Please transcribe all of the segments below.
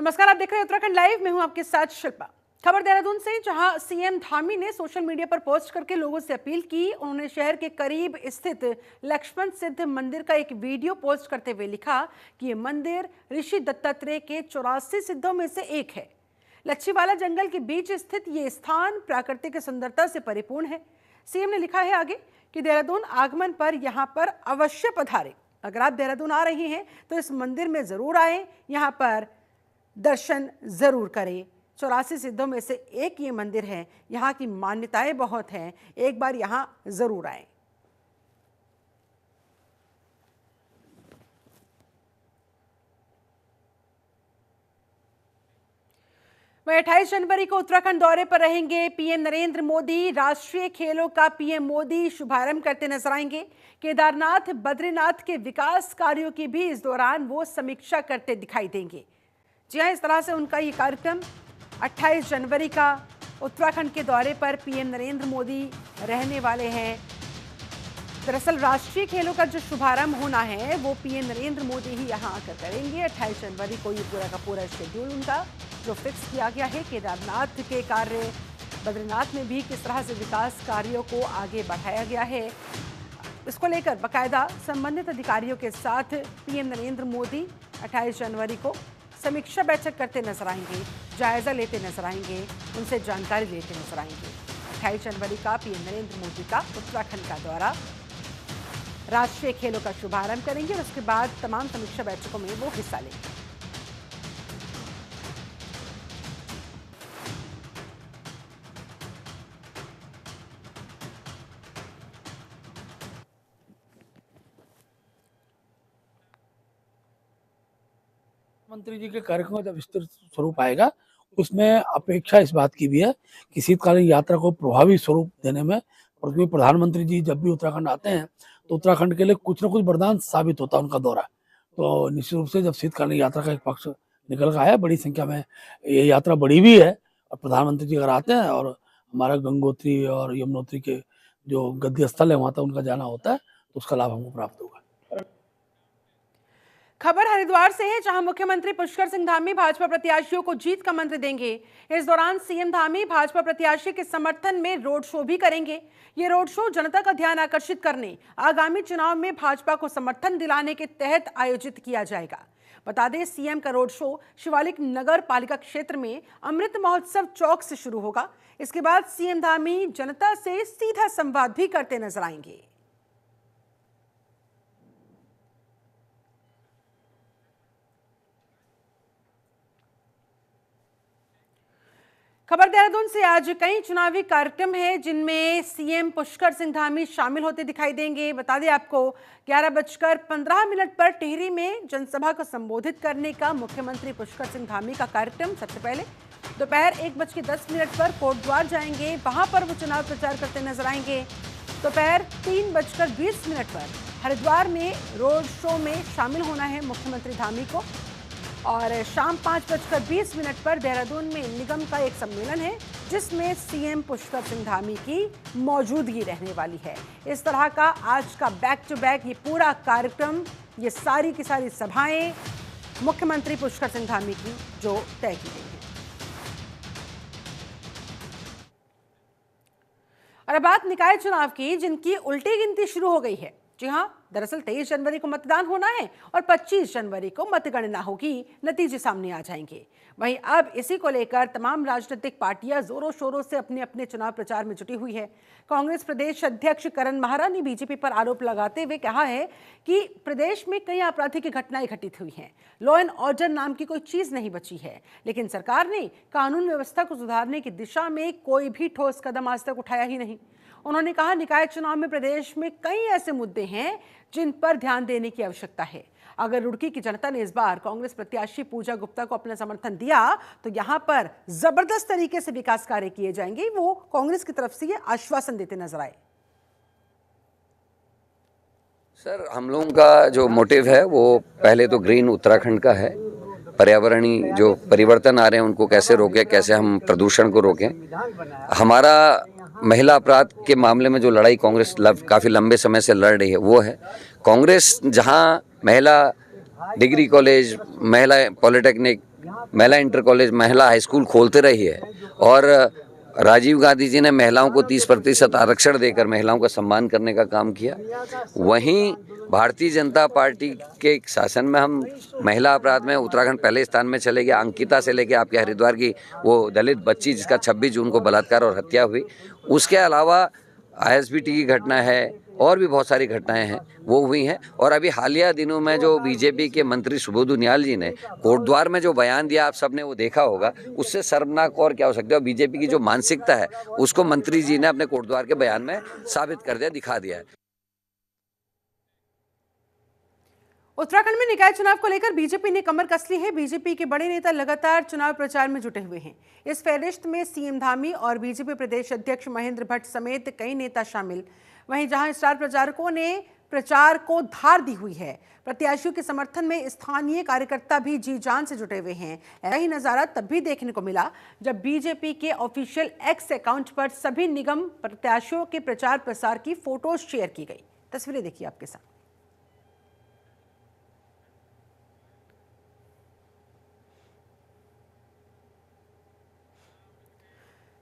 नमस्कार, आप देख रहे हैं उत्तराखंड लाइव। मैं हूं आपके साथ शिल्पा। खबर देहरादून से, जहां सीएम धामी ने सोशल मीडिया पर पोस्ट करके लोगों से अपील की। उन्होंने शहर के करीब स्थित लक्ष्मण सिद्ध मंदिर का एक वीडियो पोस्ट करते हुए लिखा कि ये मंदिर ऋषि दत्तात्रेय के 84 सिद्धों में से एक है। लच्छीवाला जंगल के बीच स्थित ये स्थान प्राकृतिक सुंदरता से परिपूर्ण है। सीएम ने लिखा है आगे कि देहरादून आगमन पर यहाँ पर अवश्य पधारें। अगर आप देहरादून आ रहे हैं तो इस मंदिर में जरूर आए, यहाँ पर दर्शन जरूर करें। 84 सिद्धों में से एक ये मंदिर है। यहाँ की मान्यताएं बहुत हैं, एक बार यहाँ जरूर आए। वहीं 28 जनवरी को उत्तराखंड दौरे पर रहेंगे पीएम नरेंद्र मोदी। राष्ट्रीय खेलों का पीएम मोदी शुभारंभ करते नजर आएंगे। केदारनाथ, बद्रीनाथ के विकास कार्यों की भी इस दौरान वो समीक्षा करते दिखाई देंगे। जी हाँ, इस तरह से उनका ये कार्यक्रम 28 जनवरी का उत्तराखंड के दौरे पर पीएम नरेंद्र मोदी रहने वाले हैं। दरअसल राष्ट्रीय खेलों का जो शुभारंभ होना है वो पीएम नरेंद्र मोदी ही यहाँ आकर करेंगे। 28 जनवरी को ये पूरा का पूरा शेड्यूल उनका जो फिक्स किया गया है। केदारनाथ के कार्य, बद्रीनाथ में भी किस तरह से विकास कार्यों को आगे बढ़ाया गया है, इसको लेकर बाकायदा संबंधित अधिकारियों के साथ पीएम नरेंद्र मोदी 28 जनवरी को समीक्षा बैठक करते नजर आएंगे, जायजा लेते नजर आएंगे, उनसे जानकारी लेते नजर आएंगे। 28 जनवरी का पीएम नरेंद्र मोदी का उत्तराखंड का दौरा, राष्ट्रीय खेलों का शुभारंभ करेंगे और उसके बाद तमाम समीक्षा बैठकों में वो हिस्सा लेंगे। मंत्री जी के कार्यक्रम का जब विस्तृत स्वरूप आएगा, उसमें अपेक्षा इस बात की भी है कि शीतकालीन यात्रा को प्रभावी स्वरूप देने में, क्योंकि प्रधानमंत्री जी जब भी उत्तराखंड आते हैं तो उत्तराखंड के लिए कुछ न कुछ वरदान साबित होता है उनका दौरा। तो निश्चित रूप से जब शीतकालीन यात्रा का एक पक्ष निकल कर आया, बड़ी संख्या में ये यात्रा बढ़ी भी है, और प्रधानमंत्री जी अगर आते हैं और हमारा गंगोत्री और यमुनोत्री के जो गद्य स्थल है वहाँ तक उनका जाना होता है, तो उसका लाभ हमको प्राप्त होगा। खबर हरिद्वार से है, जहां मुख्यमंत्री पुष्कर सिंह धामी भाजपा प्रत्याशियों को जीत का मंत्र देंगे। इस दौरान सीएम धामी भाजपा प्रत्याशी के समर्थन में रोड शो भी करेंगे। ये रोड शो जनता का ध्यान आकर्षित करने, आगामी चुनाव में भाजपा को समर्थन दिलाने के तहत आयोजित किया जाएगा। बता दें, सीएम का रोड शो शिवालिक नगर पालिका क्षेत्र में अमृत महोत्सव चौक से शुरू होगा। इसके बाद सीएम धामी जनता से सीधा संवाद भी करते नजर आएंगे। खबर देहरादून से, आज कई चुनावी कार्यक्रम हैं जिनमें सीएम पुष्कर सिंह धामी शामिल होते दिखाई देंगे। बता दें आपको, 11:15 पर टिहरी में जनसभा को संबोधित करने का मुख्यमंत्री पुष्कर सिंह धामी का कार्यक्रम। सबसे पहले दोपहर 1:10 पर कोटद्वार जाएंगे, वहां पर वो चुनाव प्रचार करते नजर आएंगे। दोपहर 3:20 पर हरिद्वार में रोड शो में शामिल होना है मुख्यमंत्री धामी को, और शाम 5:20 पर देहरादून में निगम का एक सम्मेलन है जिसमें सीएम पुष्कर सिंह धामी की मौजूदगी रहने वाली है। इस तरह का आज का बैक टू बैक ये पूरा कार्यक्रम, ये सारी की सारी सभाएं मुख्यमंत्री पुष्कर सिंह धामी की जो तय की गई हैं। और अब बात निकाय चुनाव की, जिनकी उल्टी गिनती शुरू हो गई है। जी हाँ, दरअसल 23 जनवरी को मतदान होना है और 25 जनवरी को मतगणना होगी, नतीजे सामने आ जाएंगे। वहीं अब इसी को लेकर तमाम राजनीतिक पार्टियां जोरों शोरों से अपने अपने चुनाव प्रचार में जुटी हुई है। कांग्रेस प्रदेश अध्यक्ष करण माहरा ने बीजेपी पर आरोप लगाते हुए कहा है कि प्रदेश में कई आपराधिक घटनाएं घटित हुई हैं, लॉ एंड ऑर्डर नाम की कोई चीज नहीं बची है, लेकिन सरकार ने कानून व्यवस्था को सुधारने की दिशा में कोई भी ठोस कदम आज तक उठाया ही नहीं। उन्होंने कहा, निकाय चुनाव में प्रदेश में कई ऐसे मुद्दे हैं जिन पर ध्यान देने की आवश्यकता है। अगर रुड़की की जनता ने इस बार कांग्रेस प्रत्याशी पूजा गुप्ता को अपना समर्थन दिया तो यहां पर जबरदस्त तरीके से विकास कार्य किए जाएंगे। वो कांग्रेस की तरफ से ये आश्वासन देते नजर आए। सर, हम लोगों का जो मोटिव है वो पहले तो ग्रीन उत्तराखंड का है। पर्यावरणीय जो परिवर्तन आ रहे हैं उनको कैसे रोकें, कैसे हम प्रदूषण को रोकें। हमारा महिला अपराध के मामले में जो लड़ाई कांग्रेस काफ़ी लंबे समय से लड़ रही है वो है। कांग्रेस जहां महिला डिग्री कॉलेज, महिला पॉलिटेक्निक, महिला इंटर कॉलेज, महिला हाई स्कूल खोलते रही है और राजीव गांधी जी ने महिलाओं को 30% आरक्षण देकर महिलाओं का सम्मान करने का काम किया। वहीं भारतीय जनता पार्टी के शासन में हम महिला अपराध में उत्तराखंड पहले स्थान में चले गए। अंकिता से लेके आपके हरिद्वार की वो दलित बच्ची जिसका 26 जून को बलात्कार और हत्या हुई, उसके अलावा आईएसबीटी की घटना है और भी बहुत सारी घटनाएं हैं वो हुई हैं। और अभी हालिया दिनों में जो बीजेपी के मंत्री सुबोध उनियाल जी ने कोटद्वार में जो बयान दिया, आप सबने वो देखा होगा, उससे शर्मनाक और क्या हो सकता है। बीजेपी की जो मानसिकता है उसको मंत्री जी ने अपने कोटद्वार के बयान में साबित कर दिया, दिखा दिया है। उत्तराखंड में निकाय चुनाव को लेकर बीजेपी ने कमर कस ली है। बीजेपी के बड़े नेता लगातार चुनाव प्रचार में जुटे हुए हैं। इस फेहरिस्त में सीएम धामी और बीजेपी प्रदेश अध्यक्ष महेंद्र भट्ट समेत कई नेता शामिल। वहीं जहां स्टार प्रचारकों ने प्रचार को धार दी हुई है, प्रत्याशियों के समर्थन में स्थानीय कार्यकर्ता भी जी जान से जुटे हुए हैं। ऐसा ही नजारा तब भी देखने को मिला जब बीजेपी के ऑफिशियल एक्स अकाउंट पर सभी निगम प्रत्याशियों के प्रचार प्रसार की फोटोज शेयर की गई। तस्वीरें देखिए आपके साथ।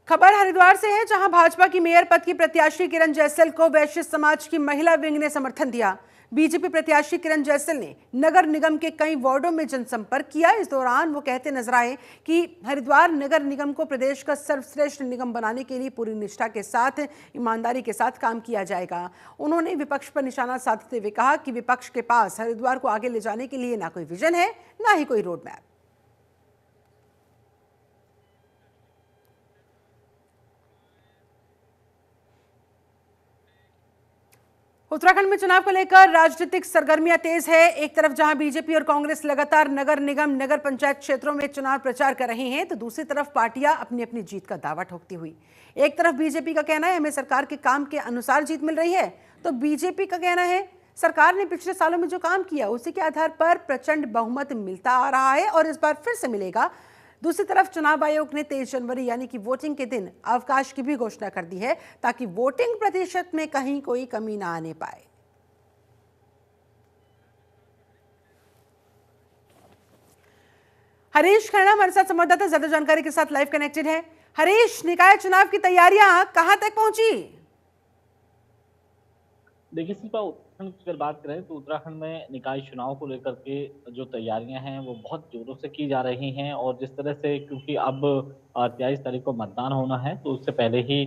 खबर हरिद्वार से है, जहां भाजपा की मेयर पद की प्रत्याशी किरण जैसल को वैश्य समाज की महिला विंग ने समर्थन दिया। बीजेपी प्रत्याशी किरण जैसल ने नगर निगम के कई वार्डों में जनसंपर्क किया। इस दौरान वो कहते नजर आए कि हरिद्वार नगर निगम को प्रदेश का सर्वश्रेष्ठ निगम बनाने के लिए पूरी निष्ठा के साथ, ईमानदारी के साथ काम किया जाएगा। उन्होंने विपक्ष पर निशाना साधते हुए कहा कि विपक्ष के पास हरिद्वार को आगे ले जाने के लिए ना कोई विजन है, ना ही कोई रोड मैप। उत्तराखंड में चुनाव को लेकर राजनीतिक सरगर्मियां तेज है। एक तरफ जहां बीजेपी और कांग्रेस लगातार नगर निगम, नगर पंचायत क्षेत्रों में चुनाव प्रचार कर रही हैं, तो दूसरी तरफ पार्टियां अपनी अपनी जीत का दावा ठोकती हुई। एक तरफ बीजेपी का कहना है हमें सरकार के काम के अनुसार जीत मिल रही है, तो बीजेपी का कहना है सरकार ने पिछले सालों में जो काम किया उसी के आधार पर प्रचंड बहुमत मिलता आ रहा है और इस बार फिर से मिलेगा। दूसरी तरफ चुनाव आयोग ने 23 जनवरी यानी कि वोटिंग के दिन अवकाश की भी घोषणा कर दी है, ताकि वोटिंग प्रतिशत में कहीं कोई कमी ना आने पाए। हरीश खन्ना हमारे साथ संवाददाता ज्यादा जानकारी के साथ लाइव कनेक्टेड है। हरीश, निकाय चुनाव की तैयारियां कहां तक पहुंची? देखिए शिल्पा, उत्तराखंड की अगर बात करें तो उत्तराखंड में निकाय चुनाव को लेकर के जो तैयारियां हैं वो बहुत जोरों से की जा रही हैं। और जिस तरह से, क्योंकि अब 23 तारीख को मतदान होना है, तो उससे पहले ही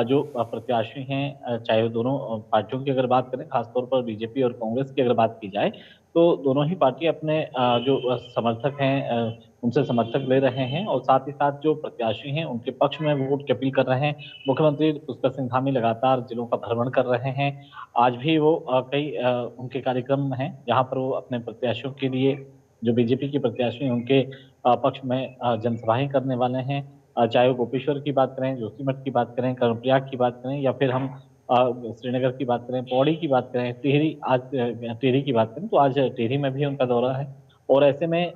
जो प्रत्याशी हैं, चाहे वो दोनों पार्टियों की अगर बात करें, खासतौर पर बीजेपी और कांग्रेस की अगर बात की जाए, तो दोनों ही पार्टी अपने जो समर्थक हैं उनसे समर्थक ले रहे हैं और साथ ही साथ जो प्रत्याशी हैं उनके पक्ष में वोट की अपील कर रहे हैं। मुख्यमंत्री पुष्कर सिंह धामी लगातार जिलों का भ्रमण कर रहे हैं। आज भी वो कई उनके कार्यक्रम हैं जहां पर वो अपने प्रत्याशियों के लिए, जो बीजेपी के प्रत्याशी हैं उनके पक्ष में जनसभाएं करने वाले हैं। चाहे वो गोपेश्वर की बात करें, जोशीमठ की बात करें, कर्णप्रयाग की बात करें, या फिर हम श्रीनगर की बात करें, पौड़ी की बात करें, टिहरी की बात करें, तो आज टिहरी में भी उनका दौरा है। और ऐसे में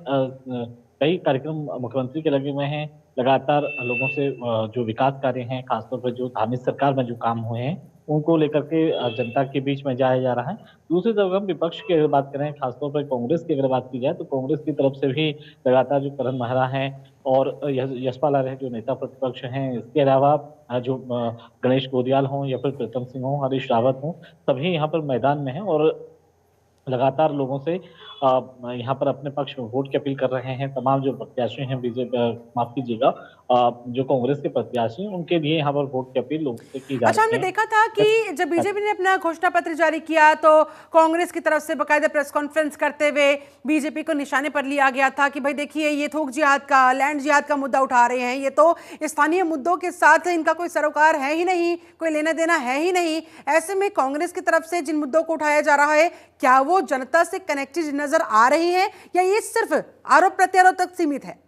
कई कार्यक्रम मुख्यमंत्री के लगे हुए हैं। लगातार लोगों से जो विकास कार्य हैं, खासतौर पर जो धार्मिक सरकार में जो काम हुए हैं, उनको लेकर के जनता के बीच में जाया जा रहा है। दूसरी तरफ हम विपक्ष की अगर बात करें, खासतौर पर कांग्रेस की अगर बात की जाए, तो कांग्रेस की तरफ से भी लगातार जो करण महरा हैं और यशपाल आर्य जो नेता प्रतिपक्ष हैं, इसके अलावा जो गणेश गोदियाल हों या फिर प्रीतम सिंह हों, हरीश रावत हों, सभी यहाँ पर मैदान में हैं और लगातार लोगों से यहाँ पर अपने पक्ष में वोट की अपील कर रहे हैं। तमाम जो प्रत्याशी हैं, बीजेपी माफ कीजिएगा, जो कांग्रेस के प्रत्याशी हैं, उनके लिए यहाँ पर वोट की अपील लोगों से की जा रही है। अच्छा, हमने देखा था कि जब बीजेपी ने अपना घोषणा पत्र जारी किया तो कांग्रेस की तरफ से बकायदा प्रेस कॉन्फ्रेंस करते हुए बीजेपी को निशाने पर लिया गया था कि भाई देखिए, ये थोक जिहाद का, लैंड जिहाद का मुद्दा उठा रहे हैं, ये तो स्थानीय मुद्दों के साथ इनका कोई सरोकार है ही नहीं, कोई लेना देना है ही नहीं। ऐसे में कांग्रेस की तरफ से जिन मुद्दों को उठाया जा रहा है, क्या वो जनता से कनेक्टेड नजर आ रही है या ये सिर्फ आरोप प्रत्यारोप तक सीमित है?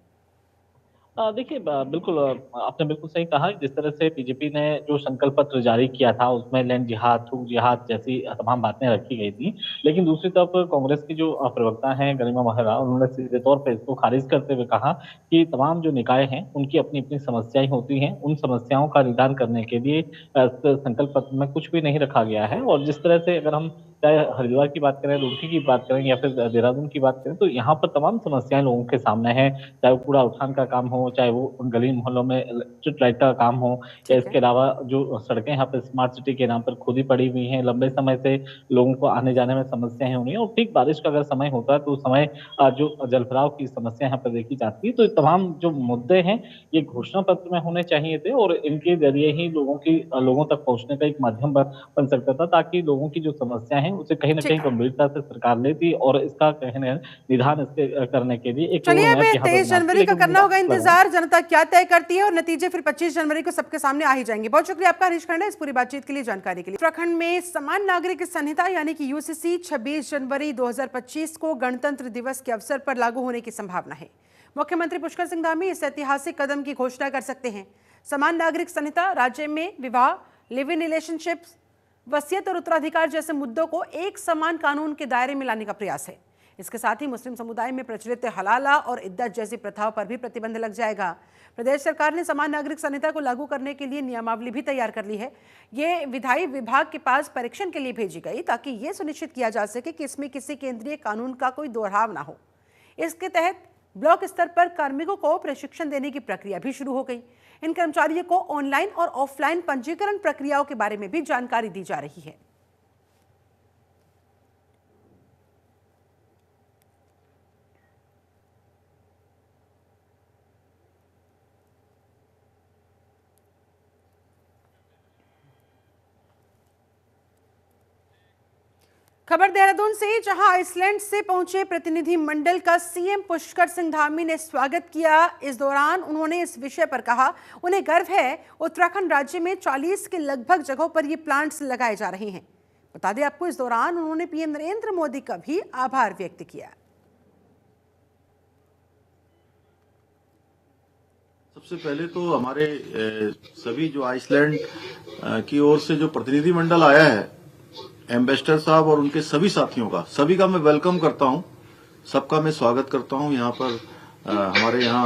देखिए, बिल्कुल आपने बिल्कुल सही कहा। जिस तरह से बीजेपी ने जो संकल्प पत्र जारी किया था उसमें लैंड जिहाद, थूक जिहाद जैसी तमाम बातें रखी गई थी, लेकिन दूसरी तरफ कांग्रेस की जो प्रवक्ता हैं गरिमा महरा, उन्होंने सीधे तौर पर इसको खारिज करते हुए कहा कि तमाम जो निकाय हैं उनकी अपनी अपनी समस्याएं होती हैं, उन समस्याओं का निदान करने के लिए संकल्प पत्र में कुछ भी नहीं रखा गया है। और जिस तरह से अगर हम चाहे हरिद्वार की बात करें, रुड़की की बात करें या फिर देहरादून की बात करें, तो यहाँ पर तमाम समस्याएं लोगों के सामने हैं। चाहे वो कूड़ा उठान का काम हो, चाहे वो गली मोहल्लों में स्ट्रीट लाइट का काम हो, या ठीक है। इसके अलावा जो सड़कें यहाँ पर स्मार्ट सिटी के नाम पर खुदी पड़ी हुई हैं, लंबे समय से लोगों को आने जाने में समस्याएं हो रही हैं। और ठीक बारिश का अगर समय होता है तो उस समय जो जलभराव की समस्या यहाँ पर देखी जाती है। तो ये तमाम जो मुद्दे हैं, ये घोषणा पत्र में होने चाहिए थे और इनके जरिए ही लोगों तक पहुंचने का एक माध्यम बन सकता था, ताकि लोगों की जो समस्या है उसे कहीं न ठीक कहीं है। गंभीरता से सरकार लेती और इसका कहीं न निदान इसके करने के लिए एक रोड चलिए, मैप अभी यहाँ पर 23 बनाती। जनवरी का लेकिन करना होगा मतलब इंतजार, जनता क्या तय करती है और नतीजे फिर 25 जनवरी को सबके सामने आ ही जाएंगे। बहुत शुक्रिया आपका हरीश खन्ना इस पूरी बातचीत के लिए, जानकारी के लिए। उत्तराखंड में समान नागरिक संहिता यानी कि यूसीसी 26 जनवरी 2025 को गणतंत्र दिवस के अवसर पर लागू होने की संभावना है। मुख्यमंत्री पुष्कर सिंह धामी इस ऐतिहासिक कदम की घोषणा कर सकते हैं। समान नागरिक संहिता राज्य में विवाह, लिव इन रिलेशनशिप्स, वसीयत और उत्तराधिकार जैसे मुद्दों को एक समान कानून के दायरे में लाने का प्रयास है। इसके साथ ही मुस्लिम समुदाय में प्रचलित हलाला और इद्दत जैसी प्रथाओं पर भी प्रतिबंध लग जाएगा। प्रदेश सरकार ने समान नागरिक संहिता को लागू करने के लिए नियमावली भी तैयार कर ली है। ये विधायी विभाग के पास परीक्षण के लिए भेजी गई ताकि ये सुनिश्चित किया जा सके कि इसमें किसी केंद्रीय कानून का कोई दोहराव ना हो। इसके तहत ब्लॉक स्तर पर कार्मिकों को प्रशिक्षण देने की प्रक्रिया भी शुरू हो गई। इन कर्मचारियों को ऑनलाइन और ऑफलाइन पंजीकरण प्रक्रियाओं के बारे में भी जानकारी दी जा रही है। खबर देहरादून से, जहां आइसलैंड से पहुंचे प्रतिनिधि मंडल का सीएम पुष्कर सिंह धामी ने स्वागत किया। इस दौरान उन्होंने इस विषय पर कहा, उन्हें गर्व है उत्तराखंड राज्य में 40 के लगभग जगहों पर ये प्लांट्स लगाए जा रहे हैं। बता दें आपको, इस दौरान उन्होंने पीएम नरेंद्र मोदी का भी आभार व्यक्त किया। सबसे पहले तो हमारे सभी जो आइसलैंड की ओर से जो प्रतिनिधि मंडल आया है, एम्बेसडर साहब और उनके सभी साथियों का, सभी का मैं वेलकम करता हूं, सबका मैं स्वागत करता हूं यहाँ पर हमारे यहाँ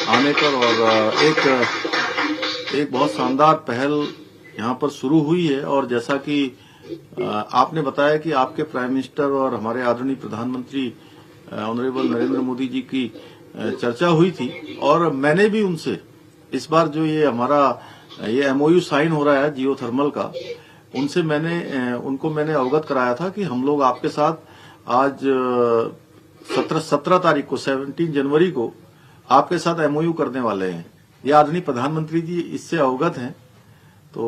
आने पर। और एक बहुत शानदार पहल यहाँ पर शुरू हुई है। और जैसा कि आपने बताया कि आपके प्राइम मिनिस्टर और हमारे आदरणीय प्रधानमंत्री ऑनरेबल नरेंद्र मोदी जी की चर्चा हुई थी, और मैंने भी उनसे इस बार जो ये हमारा ये एमओयू साइन हो रहा है जियोथर्मल का, उनसे उनको मैंने अवगत कराया था कि हम लोग आपके साथ आज 17 तारीख को 17 जनवरी को आपके साथ एमओयू करने वाले हैं। ये आदरणीय प्रधानमंत्री जी इससे अवगत हैं, तो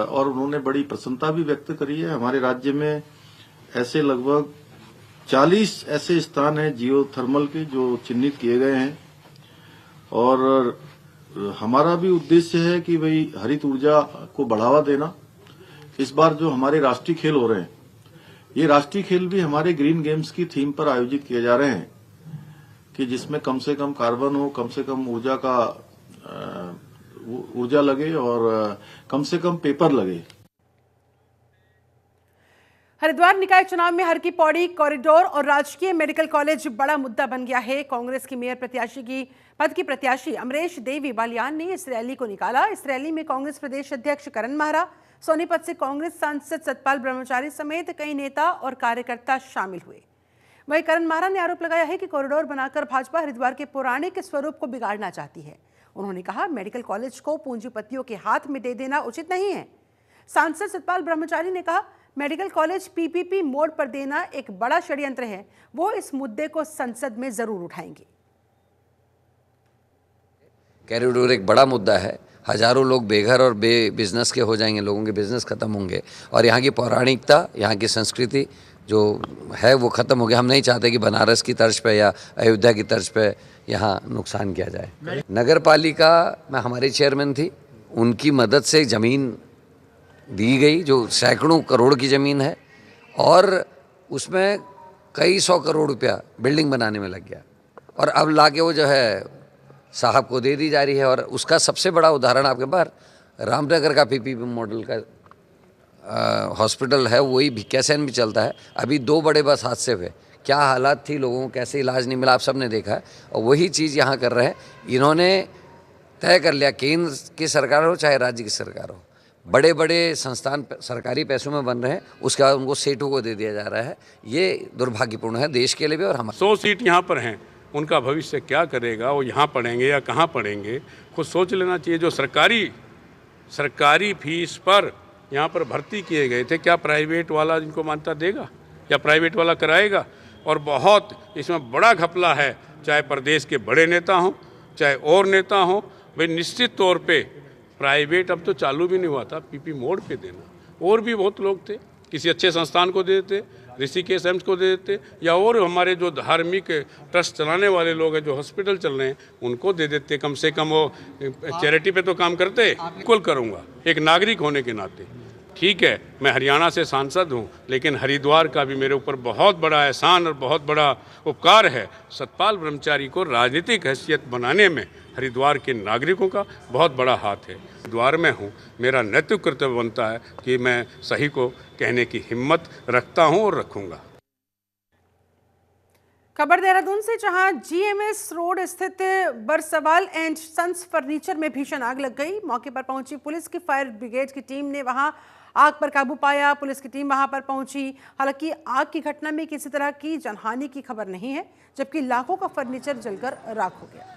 और उन्होंने बड़ी प्रसन्नता भी व्यक्त करी है। हमारे राज्य में ऐसे लगभग 40 ऐसे स्थान हैं जियोथर्मल के जो चिन्हित किए गए हैं। और हमारा भी उद्देश्य है कि भाई हरित ऊर्जा को बढ़ावा देना। इस बार जो हमारे राष्ट्रीय खेल हो रहे हैं, ये राष्ट्रीय खेल भी हमारे ग्रीन गेम्स की थीम पर आयोजित किए जा रहे हैं कि जिसमें कम से कम कार्बन हो, कम से कम ऊर्जा लगे और कम से कम पेपर लगे। हरिद्वार निकाय चुनाव में हर की पौड़ी कॉरिडोर और राजकीय मेडिकल कॉलेज बड़ा मुद्दा बन गया है। कांग्रेस की मेयर पद की प्रत्याशी अमरेश देवी बालियान ने इस रैली को निकाला। इस रैली में कांग्रेस प्रदेश अध्यक्ष करण माहरा, सोनीपत से कांग्रेस सांसद सतपाल ब्रह्मचारी समेत कई नेता और कार्यकर्ता शामिल हुए। वहीं करण माहरा ने आरोप लगाया है कि कॉरिडोर बनाकर भाजपा हरिद्वार के पौराणिक स्वरूप को बिगाड़ना चाहती है। उन्होंने कहा, मेडिकल कॉलेज को पूंजीपतियों के हाथ में दे देना उचित नहीं है। सांसद सतपाल ब्रह्मचारी ने कहा, मेडिकल कॉलेज पीपीपी मोड पर देना एक बड़ा षड्यंत्र है। वो इस मुद्दे को संसद में जरूर उठाएंगे। कॉरिडोर एक बड़ा मुद्दा है। हजारों लोग बेघर और बिजनेस के हो जाएंगे, लोगों के बिजनेस खत्म होंगे और यहाँ की पौराणिकता, यहाँ की संस्कृति जो है वो खत्म हो गया। हम नहीं चाहते कि बनारस की तर्ज पे या अयोध्या की तर्ज पे यहाँ नुकसान किया जाए। नगर पालिका में हमारी चेयरमैन थी, उनकी मदद से ज़मीन दी गई जो सैकड़ों करोड़ की ज़मीन है और उसमें कई 100 करोड़ रुपया बिल्डिंग बनाने में लग गया और अब लाके वो जो है साहब को दे दी जा रही है। और उसका सबसे बड़ा उदाहरण आपके पास रामनगर का पीपीपी मॉडल का हॉस्पिटल है, वही भिक्यासैन भी चलता है। अभी 2 बड़े बस हादसे हुए, क्या हालात थी, लोगों को कैसे इलाज नहीं मिला, आप सब ने देखा है। और वही चीज़ यहाँ कर रहे हैं। इन्होंने तय कर लिया, केंद्र की सरकार हो चाहे राज्य की सरकार हो, बड़े बड़े संस्थान सरकारी पैसों में बन रहे हैं, उसके बाद उनको सेठों को दे दिया जा रहा है। ये दुर्भाग्यपूर्ण है देश के लिए भी और हमारे। 100 सीट यहाँ पर हैं, उनका भविष्य क्या करेगा, वो यहाँ पढ़ेंगे या कहाँ पढ़ेंगे, खुद सोच लेना चाहिए। जो सरकारी फीस पर यहाँ पर भर्ती किए गए थे, क्या प्राइवेट वाला इनको मान्यता देगा या प्राइवेट वाला कराएगा? और बहुत इसमें बड़ा घपला है, चाहे प्रदेश के बड़े नेता हों चाहे और नेता हों। भाई निश्चित तौर पे प्राइवेट अब तो चालू भी नहीं हुआ था, पीपी मोड पे देना। और भी बहुत लोग थे, किसी अच्छे संस्थान को दे देते, ऋषिकेश एम्स को दे देते, या और हमारे जो धार्मिक ट्रस्ट चलाने वाले लोग हैं, जो हॉस्पिटल चल रहे हैं, उनको दे देते। कम से कम वो चैरिटी पे तो काम करते। बिल्कुल करूँगा एक नागरिक होने के नाते। ठीक है, मैं हरियाणा से सांसद हूँ, लेकिन हरिद्वार का भी मेरे ऊपर बहुत बड़ा एहसान और बहुत बड़ा उपकार है। सतपाल ब्रह्मचारी को राजनीतिक हैसियत बनाने में हरिद्वार के नागरिकों का बहुत बड़ा हाथ है। हरिद्वार में हूँ, मेरा नैतिक कर्तव्य बनता है कि मैं सही को कहने की हिम्मत रखता हूँ और रखूँगा। खबर देहरादून से, जहां जीएमएस रोड स्थित बरसवाल एंड सन्स फर्नीचर में भीषण आग लग गई। मौके पर पहुंची पुलिस की फायर ब्रिगेड की टीम ने वहां आग पर काबू पाया। पुलिस की टीम वहां पर पहुंची। हालांकि आग की घटना में किसी तरह की जनहानि की खबर नहीं है, जबकि लाखों का फर्नीचर जलकर राख हो गया।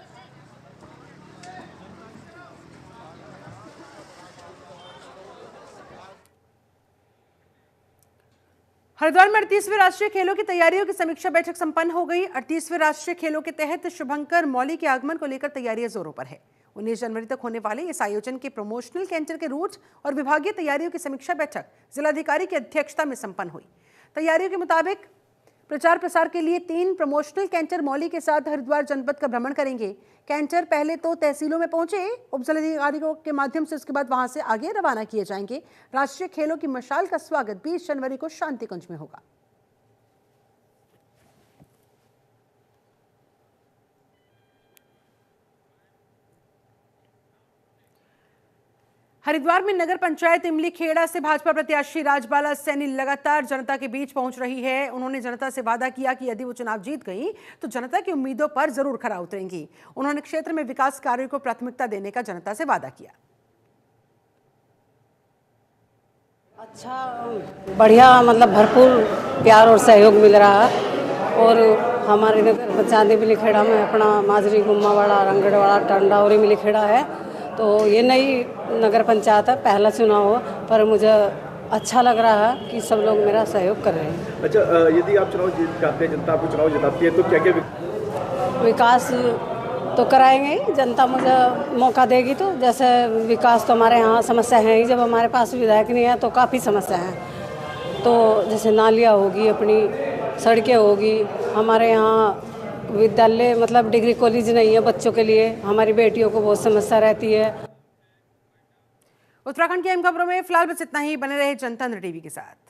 हरिद्वार में 38वें राष्ट्रीय खेलों की तैयारियों की समीक्षा बैठक संपन्न हो गई। 38वें राष्ट्रीय खेलों के तहत शुभंकर मौली के आगमन को लेकर तैयारियां जोरों पर है। 19 जनवरी तक होने वाले इस आयोजन के प्रमोशनल कैंटर के रूट और विभागीय तैयारियों की समीक्षा बैठक जिलाधिकारी की अध्यक्षता में संपन्न हुई। तैयारियों के मुताबिक प्रचार प्रसार के लिए 3 प्रमोशनल कैंटर मौली के साथ हरिद्वार जनपद का भ्रमण करेंगे। कैंटर पहले तो तहसीलों में पहुंचे, उप जिलाधिकारियों के माध्यम से उसके बाद वहां से आगे रवाना किए जाएंगे। राष्ट्रीय खेलों की मशाल का स्वागत 20 जनवरी को शांति कुंज में होगा। हरिद्वार में नगर पंचायत इमली खेड़ा से भाजपा प्रत्याशी राजबाला सैनी लगातार जनता के बीच पहुंच रही है। उन्होंने जनता से वादा किया कि यदि वो चुनाव जीत गई तो जनता की उम्मीदों पर जरूर खरा उतरेंगी। उन्होंने क्षेत्र में विकास कार्यों को प्राथमिकता देने का जनता से वादा किया। अच्छा, बढ़िया, मतलब भरपूर प्यार और सहयोग मिल रहा है। और हमारे नगर पंचायत इमली खेड़ा में अपना माजरी, गुम्मावाड़ा, रंगड़वाड़ा, टांडा और इमली खेड़ा है। तो ये नई नगर पंचायत है, पहला चुनाव हो, पर मुझे अच्छा लग रहा है कि सब लोग मेरा सहयोग कर रहे हैं। अच्छा, यदि आप चुनाव जीत जाते हैं, जनता आपको चुनाव जिताती है, तो क्या क्या विकास तो कराएंगे, जनता मुझे मौका देगी तो। जैसे विकास तो हमारे यहाँ समस्या है ही, जब हमारे पास विधायक नहीं है तो काफ़ी समस्या है। तो जैसे नालियाँ होगी, अपनी सड़कें होगी, हमारे यहाँ विद्यालय मतलब डिग्री कॉलेज नहीं है बच्चों के लिए, हमारी बेटियों को बहुत समस्या रहती है। उत्तराखंड की अहम खबरों में फिलहाल बस इतना ही। बने रहे जनतंत्र टीवी के साथ।